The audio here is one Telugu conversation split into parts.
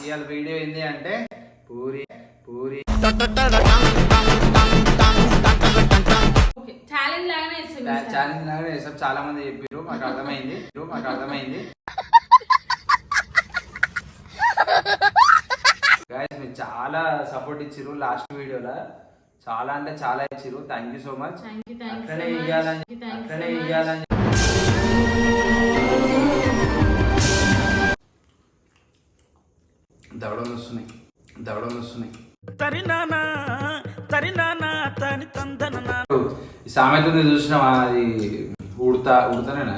ఇవాళ వీడియో ఏంది అంటే పూరి పూరి ఛాలెంజ్ లాగానే వేసాం. చాలా మంది చెప్పారు, మాకు అర్థమైంది. గైస్ మీరు చాలా సపోర్ట్ ఇచ్చిర్రు లాస్ట్ వీడియోలో, చాలా అంటే చాలా ఇచ్చిర్రు. Thank you so much. అట్లనే ఇయ్యాలని దవడలు వస్తున్నాయి. ఈ సామెత చూసినావా? అది ఉడతానేనా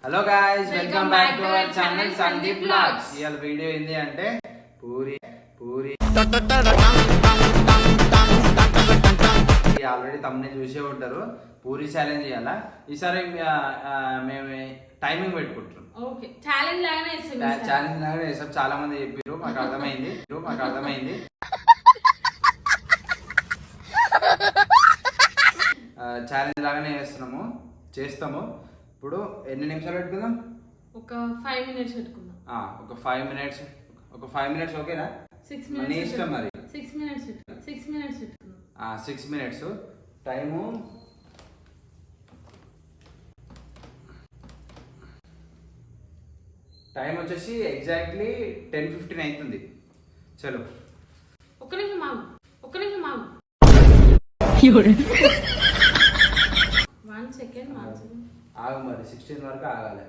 hello guys, welcome back to our channel Sandeep vlogs. ఇవాళ వీడియో ఏంది అంటే పూరి ఆల్రెడీ తమ్ముని చూసే ఉంటారు. పూరి ఛాలెంజ్ చేయాలా ఈసారి. మేము టైమింగ్ పెట్టుకుంటున్నాం. ఛాలెంజ్ లాగానే వేసాం. చాలా మంది చెప్పారు, మాకు అర్థమైంది. ఛాలెంజ్ లాగానే చేస్తాము. ఇప్పుడు ఎన్ని నిమిషాలు పెట్టుకుందాం? ఒక 5 minutes పెట్టుకుందాం. ఒక 5 minutes ఓకేనా? 6 minutes నీ ఇష్టం మరి. 6 minutes పెట్టుకుందాం. 6 minutes టైము. టైం వచ్చేసి ఎగ్జాక్ట్లీ 10:15 అవుతుంది. చలో ఒక్క నిమిషం ఆగు. 1 second ఆగు మరి. 16 వరకు ఆగాలి.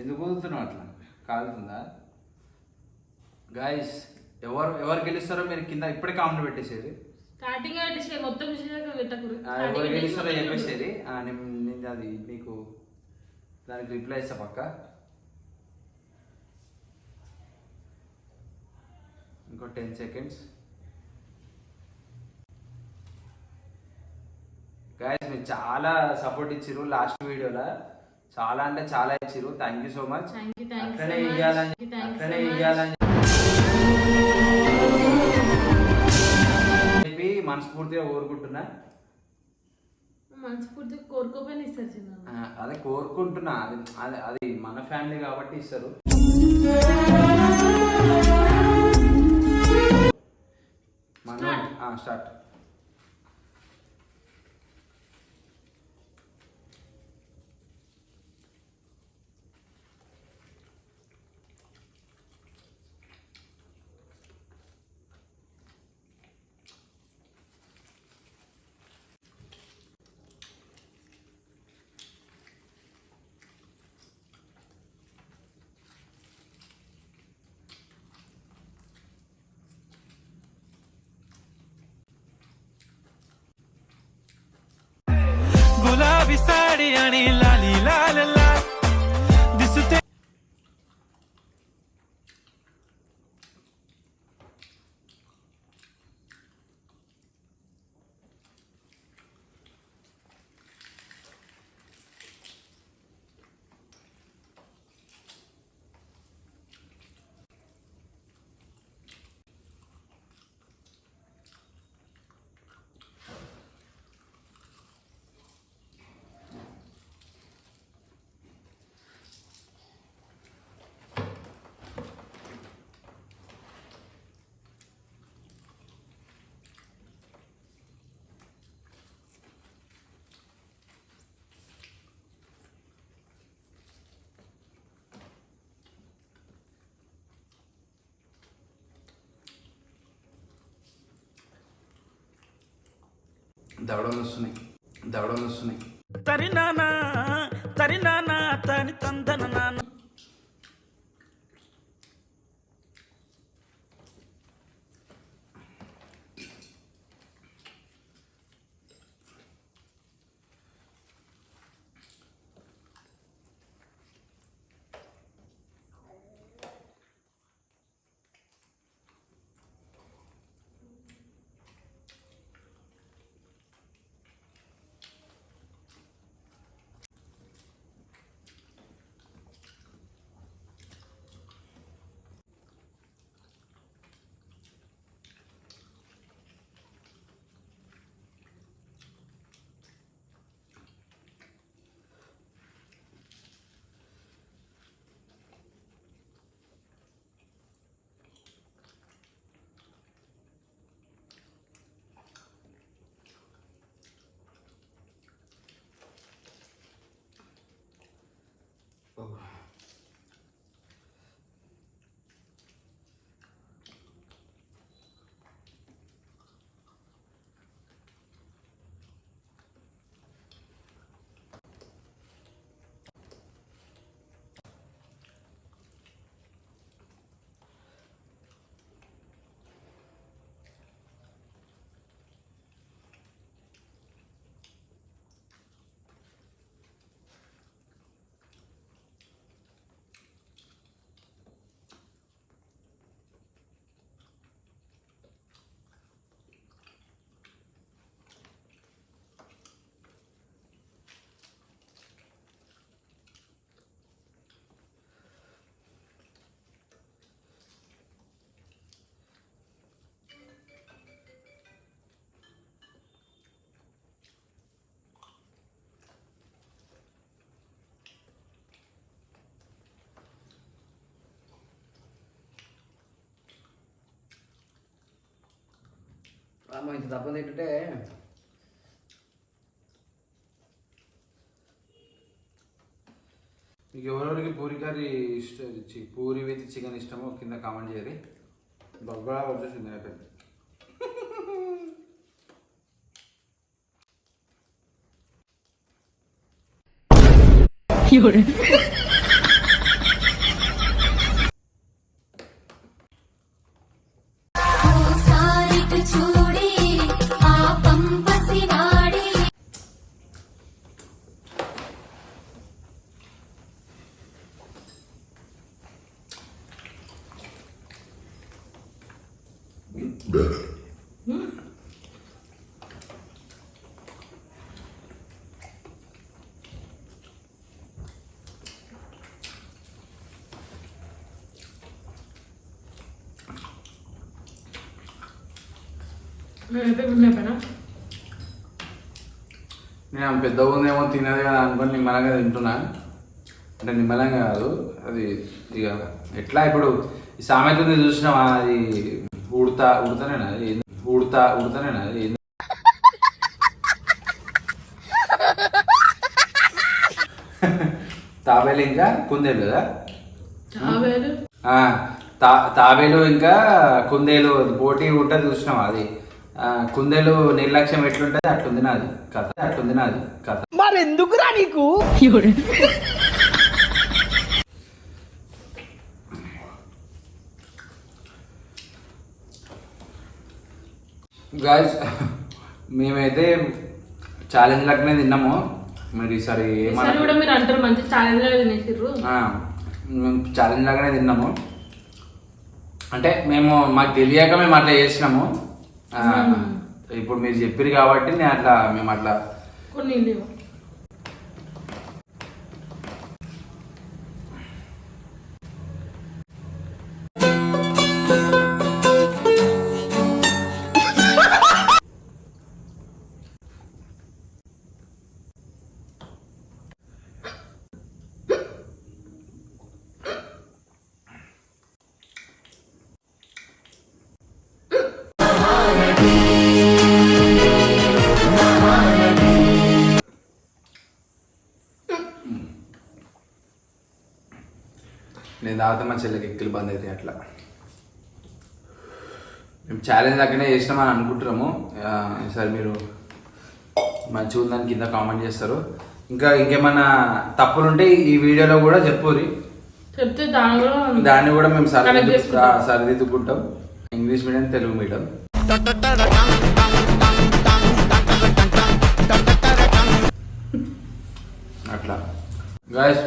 ఎందుకు కుదురుతున్నావు అట్లా? కాలుతుందా? గాయస్ ఎవరు గెలుస్తారో మీరు కింద ఇప్పుడే కామెంట్ పెట్టేసేది. మొత్తం ఎవరు గెలుస్తారో చెప్పేసేది. నేను అది మీకు దానికి రిప్లై ఇస్తా పక్క. ఇంకో 10 seconds. గైస్ మీరు చాలా సపోర్ట్ ఇచ్చిర్రు లాస్ట్ వీడియోలో, చాలా అంటే చాలా ఇచ్చిర్రు. Thank you so much. అట్లనే ఇయ్యాలని చెప్పి మనస్ఫూర్తిగా కోరుకుంటున్నా. కోరుకోపోయినా ఇస్తారు. అదే కోరుకుంటున్నా. అది మన ఫ్యామిలీ కాబట్టి ఇస్తారు. స్టార్ట్. गुलाबी साडी आणि लाली लाल लाल दिसते. దవడలు వస్తున్నాయి. తరినానా తని తందన నాన్న. ఇంత తప్ప తింటుంటే మీకు ఎవరెవరికి పూరి కర్రీ ఇష్టం, పూరి విత్ చికెన్ ఇష్టమో కింద కామెంట్ చేయరు. బొగ్గలా వచ్చేసింది అయిపోయింది. నేను పెద్ద ఉందేమో తినదు కదా అనుకొని నిమ్మలంగా తింటున్నా. అంటే నిమ్మలంగా కాదు, అది ఇక ఎట్లా ఇప్పుడు ఈ సామెత ఉంది చూసినావా, అది ఉడతానేనా ఉడతానేనా అది తాబేలు ఇంకా కుందేలు కదా, తాబేలు ఇంకా కుందేలు పోటీ ఉంటుంది చూసినావా, అది కుందేలు నిర్లక్ష్యం ఎట్లుంటది అట్లుంది నాది కథ. మరెందుకురా నీకు? గాయ్స్ మేమైతే ఛాలెంజ్ లెక్కనే తిన్నాము. మరి ఈసారి కూడా మీరు అంటారు మంచి ఛాలెంజ్ మేము ఛాలెంజ్ లాగానే తిన్నాము. అంటే మాకు తెలియక మేము అట్లా చేసినాము. ఇప్పుడు మీరు చెప్పారు కాబట్టి మేము అట్లా కొన్ని నేను తాగితే మా చెల్లెకి ఎక్కిలు బంద్ అవుతాయి. అట్లా మేము ఛాలెంజ్ లాగానే చేసినామని అనుకుంటున్నాము. ఈసారి మీరు మంచిగా ఉందని కింద కామెంట్ చేస్తారు. ఇంకేమన్నా తప్పులుంటే ఈ వీడియోలో కూడా చెప్పుర్రి, చెప్తే దాన్ని కూడా మేము సరిదిద్దుకుంటాం. English medium, Telugu medium. అట్లా గాయస్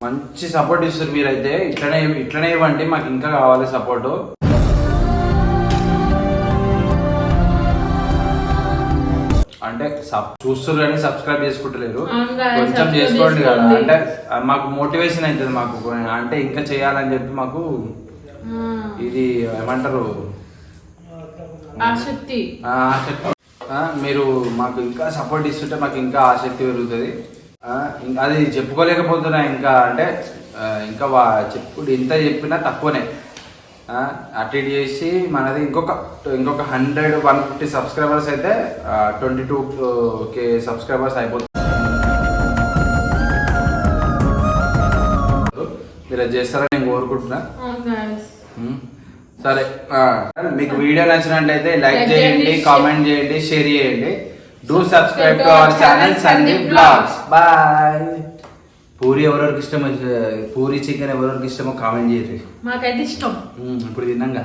మంచి సపోర్ట్ ఇస్తారు మీరైతే. ఇట్లనే ఇవ్వండి, మాకు ఇంకా కావాలి సపోర్టు. అంటే చూస్తారు కానీ సబ్స్క్రైబ్ చేసుకుంటలేరు, కొంచెం చేసుకోండి కదా. అంటే మాకు మోటివేషన్ అవుతుంది, మాకు అంటే ఇంకా చేయాలని చెప్పి మాకు ఇది ఏమంటారు ఆసక్తి. మీరు మాకు ఇంకా సపోర్ట్ ఇస్తుంటే మాకు ఇంకా ఆసక్తి పెరుగుతుంది. అది చెప్పుకోలేకపోతున్నా ఇంకా, అంటే ఇంకా ఇంత చెప్పినా తక్కువనే. అటు ఇటు చేసి మనది ఇంకొక 100-150 సబ్స్క్రైబర్స్ అయితే 22K సబ్స్క్రైబర్స్ అయిపోతుంది. మీరు అది చేస్తారని నేను కోరుకుంటున్నా. సరే, మీకు వీడియో నచ్చినట్లయితే లైక్ చేయండి, కామెంట్ చేయండి, షేర్ చేయండి. Do subscribe to our channel Sandeep Vlogs. Bye. Puri ఎవరెవరికి ఇష్టమో, పూరి చికెన్ ఎవరెవరికి ఇష్టమో కామెంట్ చేయరు. మాకైతే ఇష్టం. ఇప్పుడు తిన్నాగా.